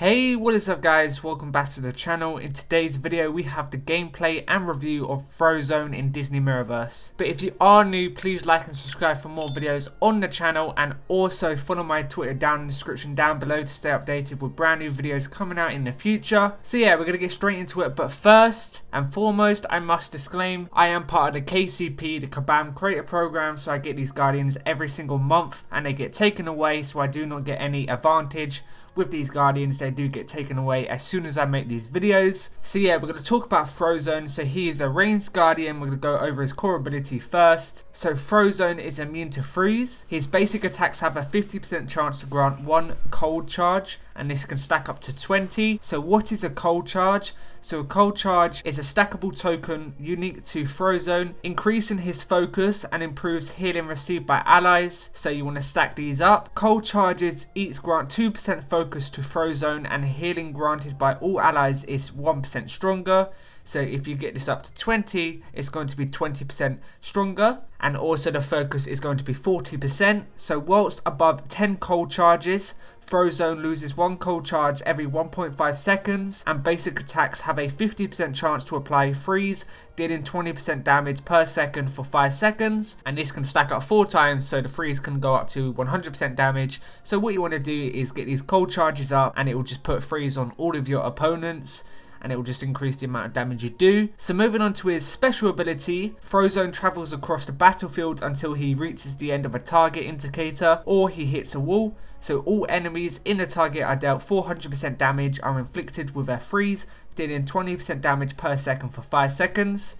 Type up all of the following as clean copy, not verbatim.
Hey, what is up guys, welcome back to the channel. In today's video we have the gameplay and review of Frozone in Disney Mirrorverse. But if you are new, please like and subscribe for more videos on the channel, and also follow my Twitter down in the description down below to stay updated with brand new videos coming out in the future. So yeah, we're going to get straight into it, but first and foremost I must disclaim, I am part of the KCP, the Kabam Creator Program, so I get these Guardians every single month and they get taken away, so I do not get any advantage with these Guardians. They do get taken away as soon as I make these videos. So yeah, we're going to talk about Frozone. So he is a ranged Guardian. We're going to go over his core ability first. So Frozone is immune to freeze. His basic attacks have a 50% chance to grant 1 cold charge, and this can stack up to 20. So what is a cold charge? So a cold charge is a stackable token unique to Frozone, increasing his focus and improves healing received by allies. So you want to stack these up. Cold charges each grant 2% focus to Frozone, and healing granted by all allies is 1% stronger. So if you get this up to 20, it's going to be 20% stronger, and also the focus is going to be 40%. So whilst above 10 cold charges, Frozone loses 1 cold charge every 1.5 seconds, and basic attacks have a 50% chance to apply freeze, dealing 20% damage per second for 5 seconds, and this can stack up 4 times, so the freeze can go up to 100% damage. So what you want to do is get these cold charges up, and it will just put freeze on all of your opponents, and it will just increase the amount of damage you do. So moving on to his special ability, Frozone travels across the battlefield until he reaches the end of a target indicator or he hits a wall. So all enemies in the target are dealt 400% damage, are inflicted with a freeze, dealing 20% damage per second for 5 seconds.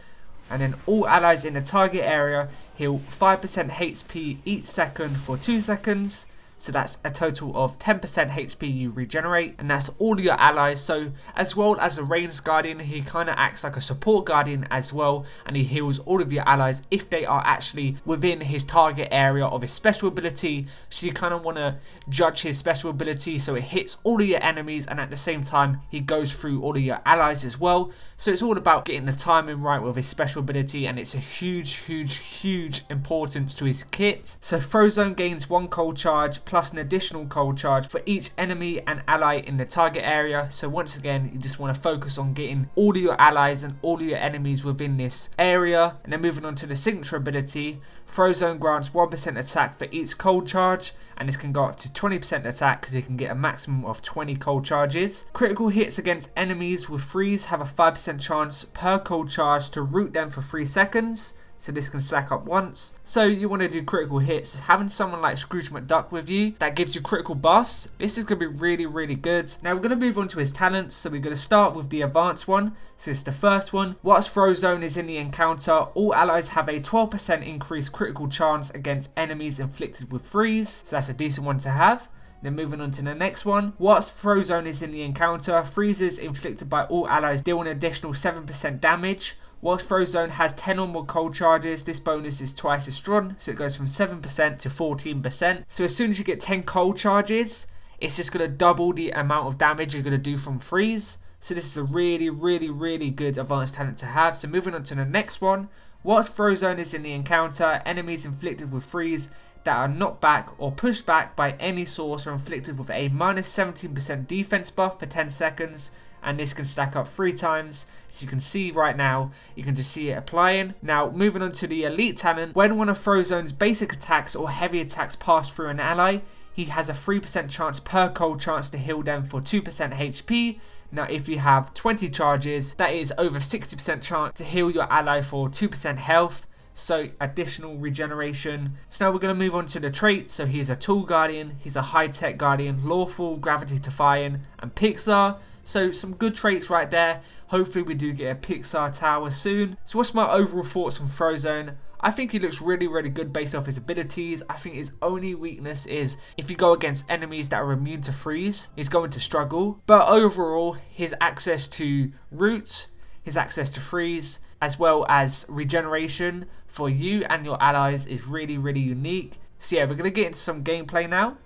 And then all allies in the target area heal 5% HP each second for 2 seconds. So that's a total of 10% HP you regenerate, and that's all your allies. So as well as a ranged Guardian, he kind of acts like a support Guardian as well, and he heals all of your allies if they are actually within his target area of his special ability. So you kind of want to judge his special ability so it hits all of your enemies, and at the same time he goes through all of your allies as well. So it's all about getting the timing right with his special ability, and it's a huge importance to his kit. So Frozone gains 1 cold charge plus an additional cold charge for each enemy and ally in the target area. So once again, you just want to focus on getting all of your allies and all of your enemies within this area. And then moving on to the signature ability, Frozone grants 1% attack for each cold charge, and this can go up to 20% attack because it can get a maximum of 20 cold charges. Critical hits against enemies with freeze have a 5% chance per cold charge to root them for 3 seconds. So this can stack up once. So you want to do critical hits. Having someone like Scrooge McDuck with you that gives you critical buffs, this is going to be really good. Now we're going to move on to his talents. So we're going to start with the advanced one. So it's the first one. Whilst Frozone is in the encounter, all allies have a 12% increased critical chance against enemies inflicted with freeze. So that's a decent one to have. Then moving on to the next one. Whilst Frozone is in the encounter, freezes inflicted by all allies deal an additional 7% damage. Whilst Frozone has 10 or more cold charges, this bonus is twice as strong, so it goes from 7% to 14%. So as soon as you get 10 cold charges, it's just going to double the amount of damage you're going to do from freeze. So this is a really good advanced talent to have. So moving on to the next one. Whilst Frozone is in the encounter, enemies inflicted with freeze that are knocked back or pushed back by any source are inflicted with a minus 17% defense buff for 10 seconds. And this can stack up 3 times. So you can see right now, you can just see it applying. Now moving on to the elite talent, when one of Frozone's basic attacks or heavy attacks pass through an ally, he has a 3% chance per cold chance to heal them for 2% HP. Now if you have 20 charges, that is over 60% chance to heal your ally for 2% health. So additional regeneration. So now we're going to move on to the traits. So he's a tool Guardian, he's a high-tech Guardian, lawful, gravity defying, and Pixar. So some good traits right there. Hopefully we do get a Pixar tower soon. So what's my overall thoughts on Frozone? I think he looks really good based off his abilities. I think his only weakness is if you go against enemies that are immune to freeze, he's going to struggle. But overall, his access to roots, his access to freeze, as well as regeneration for you and your allies is really unique. So yeah, we're going to get into some gameplay now.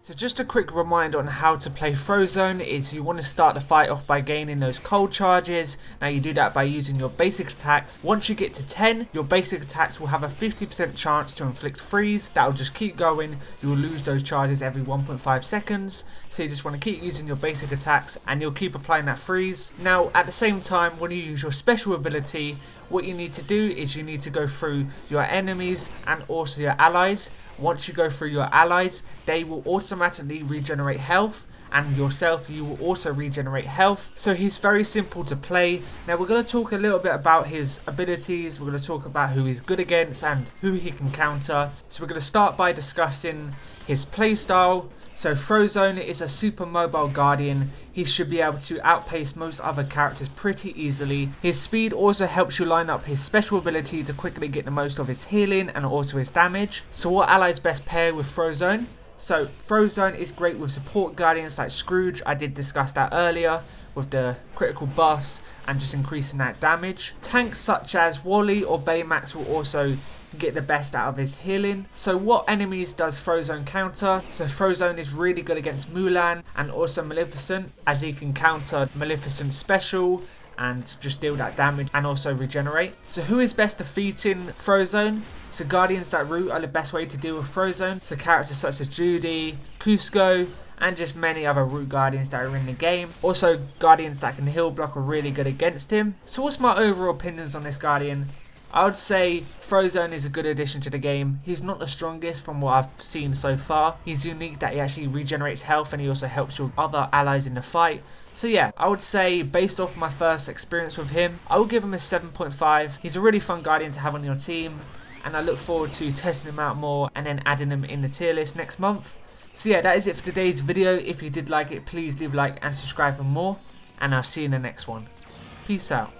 So just a quick reminder on how to play Frozone is you want to start the fight off by gaining those cold charges. Now you do that by using your basic attacks. Once you get to 10, your basic attacks will have a 50% chance to inflict freeze. That will just keep going. You will lose those charges every 1.5 seconds. So you just want to keep using your basic attacks and you'll keep applying that freeze. Now at the same time, when you use your special ability, what you need to do is you need to go through your enemies and also your allies. Once you go through your allies, they will automatically regenerate health, and yourself, you will also regenerate health. So he's very simple to play. Now we're going to talk a little bit about his abilities. We're going to talk about who he's good against and who he can counter. So we're going to start by discussing his playstyle. So Frozone is a super mobile guardian. He should be able to outpace most other characters pretty easily. His speed also helps you line up his special ability to quickly get the most of his healing and also his damage. So what allies best pair with Frozone? So Frozone is great with support guardians like Scrooge. I did discuss that earlier with the critical buffs and just increasing that damage. Tanks such as Wally or Baymax will also get the best out of his healing. So what enemies does Frozone counter? So Frozone is really good against Mulan and also Maleficent, as he can counter Maleficent's special and just deal that damage and also regenerate. So who is best defeating Frozone? So guardians that root are the best way to deal with Frozone. So characters such as Judy, Cusco, and just many other root guardians that are in the game. Also guardians that can heal block are really good against him. So what's my overall opinions on this guardian? I would say Frozone is a good addition to the game. He's not the strongest from what I've seen so far. He's unique that he actually regenerates health and he also helps your other allies in the fight. So yeah, I would say based off my first experience with him, I will give him a 7.5. He's a really fun guardian to have on your team, and I look forward to testing him out more and then adding him in the tier list next month. So yeah, that is it for today's video. If you did like it, please leave a like and subscribe for more, and I'll see you in the next one. Peace out.